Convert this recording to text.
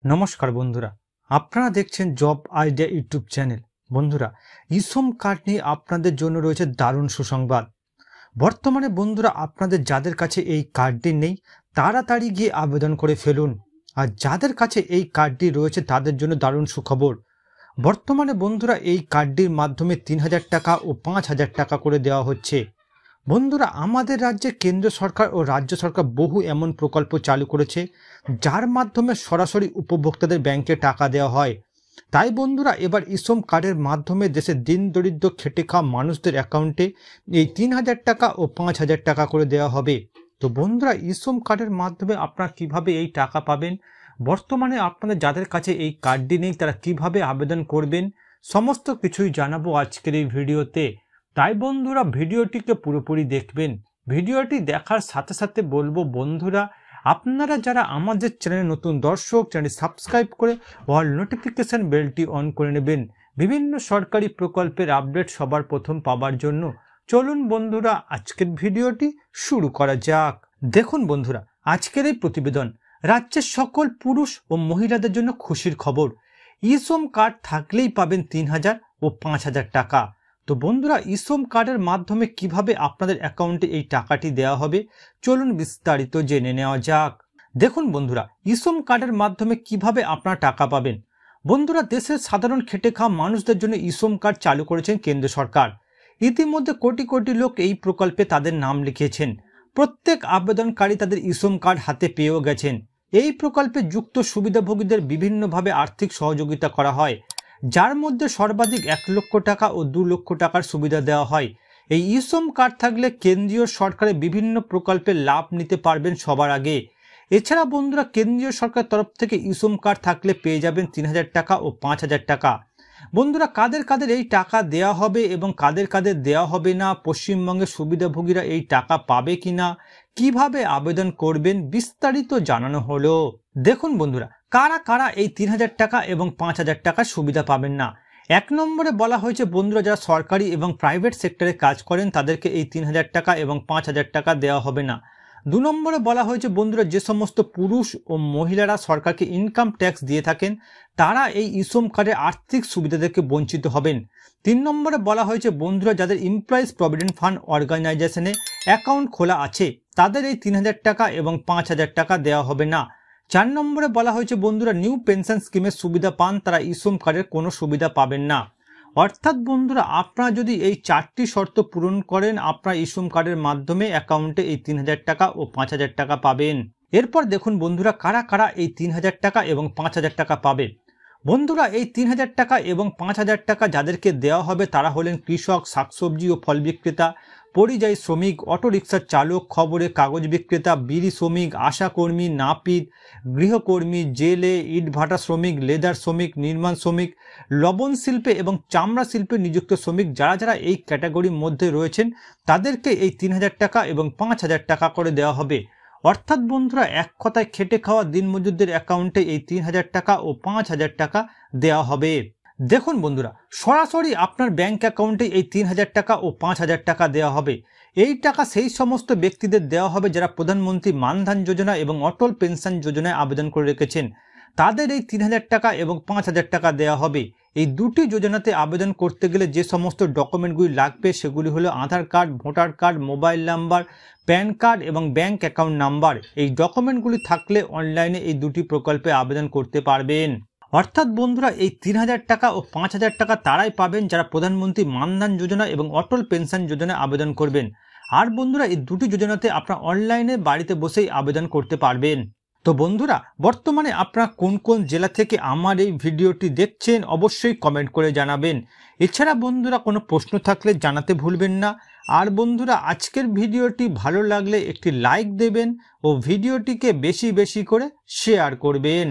নমস্কার বন্ধুরা, আপনারা দেখছেন জব আইডিয়া ইউটিউব চ্যানেল। বন্ধুরা, ইসম কার্ড নিয়ে আপনাদের জন্য রয়েছে দারুণ সুসংবাদ। বর্তমানে বন্ধুরা, আপনাদের যাদের কাছে এই কার্ডটি নেই তাড়াতাড়ি গিয়ে আবেদন করে ফেলুন। আর যাদের কাছে এই কার্ডটি রয়েছে তাদের জন্য দারুণ সুখবর। বর্তমানে বন্ধুরা, এই কার্ডটির মাধ্যমে ৩,০০০ টাকা ও ৫,০০০ টাকা করে দেওয়া হচ্ছে। বন্ধুরা, আমাদের রাজ্যে কেন্দ্র সরকার ও রাজ্য সরকার বহু এমন প্রকল্প চালু করেছে যার মাধ্যমে সরাসরি উপভোক্তাদের ব্যাংকে টাকা দেওয়া হয়। তাই বন্ধুরা, এবার ইসম কার্ডের মাধ্যমে দেশের দিন দরিদ্র খেটে খাওয়া মানুষদের অ্যাকাউন্টে এই ৩,০০০ টাকা ও ৫,০০০ টাকা করে দেওয়া হবে। তো বন্ধুরা, ইসম কার্ডের মাধ্যমে আপনারা কিভাবে এই টাকা পাবেন, বর্তমানে আপনাদের যাদের কাছে এই কার্ডটি নেই তারা কিভাবে আবেদন করবেন, সমস্ত কিছুই জানাবো আজকের এই ভিডিওতে। তাই বন্ধুরা, ভিডিওটিকে পুরোপুরি দেখবেন। ভিডিওটি দেখার সাথে সাথে বলবো বন্ধুরা, আপনারা যারা আমাদের চ্যানেলে নতুন দর্শক, চ্যানেল সাবস্ক্রাইব করে অল নোটিফিকেশন বেলটি অন করে নেবেন বিভিন্ন সরকারি প্রকল্পের আপডেট সবার প্রথম পাবার জন্য। চলুন বন্ধুরা, আজকের ভিডিওটি শুরু করা যাক। দেখুন বন্ধুরা, আজকের এই প্রতিবেদন রাজ্যের সকল পুরুষ ও মহিলাদের জন্য খুশির খবর। ইসম কার্ড থাকলেই পাবেন ৩,০০০ ও ৫,০০০ টাকা। তো বন্ধুরা, ইসম কার্ডের মাধ্যমে কিভাবে আপনাদের অ্যাকাউন্টে এই টাকাটি দেওয়া হবে চলুন বিস্তারিত জেনে নেওয়া যাক। দেখুন বন্ধুরা, ইসম কার্ডের মাধ্যমে কিভাবে আপনারা টাকা পাবেন। বন্ধুরা, দেশের সাধারণ খেটে খাওয়া মানুষদের জন্য ইসম কার্ড চালু করেছেন কেন্দ্র সরকার। ইতিমধ্যে কোটি কোটি লোক এই প্রকল্পে তাদের নাম লিখিয়েছেন। প্রত্যেক আবেদনকারী তাদের ইসম কার্ড হাতে পেয়েও গেছেন। এই প্রকল্পে যুক্ত সুবিধাভোগীদের বিভিন্নভাবে আর্থিক সহযোগিতা করা হয়, যার মধ্যে সর্বাধিক ১ লক্ষ টাকা ও ২ লক্ষ টাকার সুবিধা দেওয়া হয়। এই ইসম কার্ড থাকলে কেন্দ্রীয় সরকারের বিভিন্ন প্রকল্পের লাভ নিতে পারবেন সবার আগে। এছাড়া বন্ধুরা, কেন্দ্রীয় সরকারের তরফ থেকে ইসম কার্ড থাকলে পেয়ে যাবেন ৩,০০০ টাকা ও ৫,০০০ টাকা। বন্ধুরা, কাদের কাদের এই টাকা দেওয়া হবে এবং কাদের কাদের দেওয়া হবে না, পশ্চিমবঙ্গের সুবিধাভোগীরা এই টাকা পাবে কিনা, কিভাবে আবেদন করবেন, বিস্তারিত জানানো হলো। দেখুন বন্ধুরা, কারা কারা এই ৩,০০০ টাকা এবং ৫,০০০ টাকার সুবিধা পাবেন না। ১ নম্বরে বলা হয়েছে বন্ধুরা, যারা সরকারি এবং প্রাইভেট সেক্টরে কাজ করেন তাদেরকে এই ৩,০০০ টাকা এবং ৫,০০০ টাকা দেওয়া হবে না। ২ নম্বরে বলা হয়েছে বন্ধুরা, যে সমস্ত পুরুষ ও মহিলারা সরকারকে ইনকাম ট্যাক্স দিয়ে থাকেন তারা এই ইসম কার্ডের আর্থিক সুবিধা থেকে বঞ্চিত হবেন। ৩ নম্বরে বলা হয়েছে বন্ধুরা, যাদের এমপ্লয়িজ প্রভিডেন্ট ফান্ড অর্গানাইজেশনে অ্যাকাউন্ট খোলা আছে তাদের এই ৩,০০০ টাকা এবং ৫,০০০ টাকা দেওয়া হবে না। ৪ নম্বরে বলা হয়েছে বন্ধুরা, নিউ পেনশন স্কিমের সুবিধা পান তারা ইসম কার্ডের কোনো সুবিধা পাবেন না। অর্থাৎ বন্ধুরা, আপনারা যদি এই ৪টি শর্ত পূরণ করেন আপনারা ইসম কার্ডের মাধ্যমে অ্যাকাউন্টে এই ৩,০০০ টাকা ও ৫,০০০ টাকা পাবেন। এরপর দেখুন বন্ধুরা, কারা কারা এই ৩,০০০ টাকা এবং ৫,০০০ টাকা পাবে। বন্ধুরা, এই ৩,০০০ টাকা এবং ৫,০০০ টাকা যাদেরকে দেওয়া হবে তারা হলেন কৃষক, শাকসবজি ও ফল বিক্রেতা, পরিযায়ী শ্রমিক, অটোরিকশার চালক, খবরের কাগজ বিক্রেতা, বিড়ি শ্রমিক, আশাকর্মী, নাপিত, গৃহকর্মী, জেলে, ইটভাটা শ্রমিক, লেদার শ্রমিক, নির্মাণ শ্রমিক, লবণ শিল্পে এবং চামড়া শিল্পে নিযুক্ত শ্রমিক, যারা যারা এই ক্যাটাগরির মধ্যে রয়েছেন তাদেরকে এই ৩,০০০ টাকা এবং ৫,০০০ টাকা করে দেওয়া হবে। অর্থাৎ বন্ধুরা, এক কথায় খেটে খাওয়া দিনমজুরদের অ্যাকাউন্টে এই ৩,০০০ টাকা ও ৫,০০০ টাকা দেওয়া হবে। দেখুন বন্ধুরা, সরাসরি আপনার ব্যাংক অ্যাকাউন্টে এই ৩,০০০ টাকা ও ৫,০০০ টাকা দেওয়া হবে। এই টাকা সেই সমস্ত ব্যক্তিদের দেওয়া হবে যারা প্রধানমন্ত্রী মানধন যোজনা এবং অটল পেনশন যোজনায় আবেদন করে রেখেছেন। তাদের এই ৩,০০০ টাকা এবং ৫,০০০ টাকা দেওয়া হবে। এই দুটি যোজনাতে আবেদন করতে গেলে যে সমস্ত ডকুমেন্টগুলি লাগবে সেগুলি হলো Aadhaar card, voter card, mobile number, PAN card এবং ব্যাংক অ্যাকাউন্ট নাম্বার। এই ডকুমেন্টগুলি থাকলে অনলাইনে এই দুটি প্রকল্পে আবেদন করতে পারবেন। অর্থাৎ বন্ধুরা, এই ৩,০০০ টাকা ও ৫,০০০ টাকা তারাই পাবেন যারা প্রধানমন্ত্রী মানধন যোজনা এবং অটল পেনশন যোজনায় আবেদন করবেন। আর বন্ধুরা, এই দুটি যোজনাতে আপনারা অনলাইনে বাড়িতে বসেই আবেদন করতে পারবেন। তো বন্ধুরা, বর্তমানে আপনারা কোন কোন জেলা থেকে আমার এই ভিডিওটি দেখছেন অবশ্যই কমেন্ট করে জানাবেন। এছাড়া বন্ধুরা, কোনো প্রশ্ন থাকলে জানাতে ভুলবেন না। আর বন্ধুরা, আজকের ভিডিওটি ভালো লাগলে একটি লাইক দেবেন ও ভিডিওটিকে বেশি বেশি করে শেয়ার করবেন।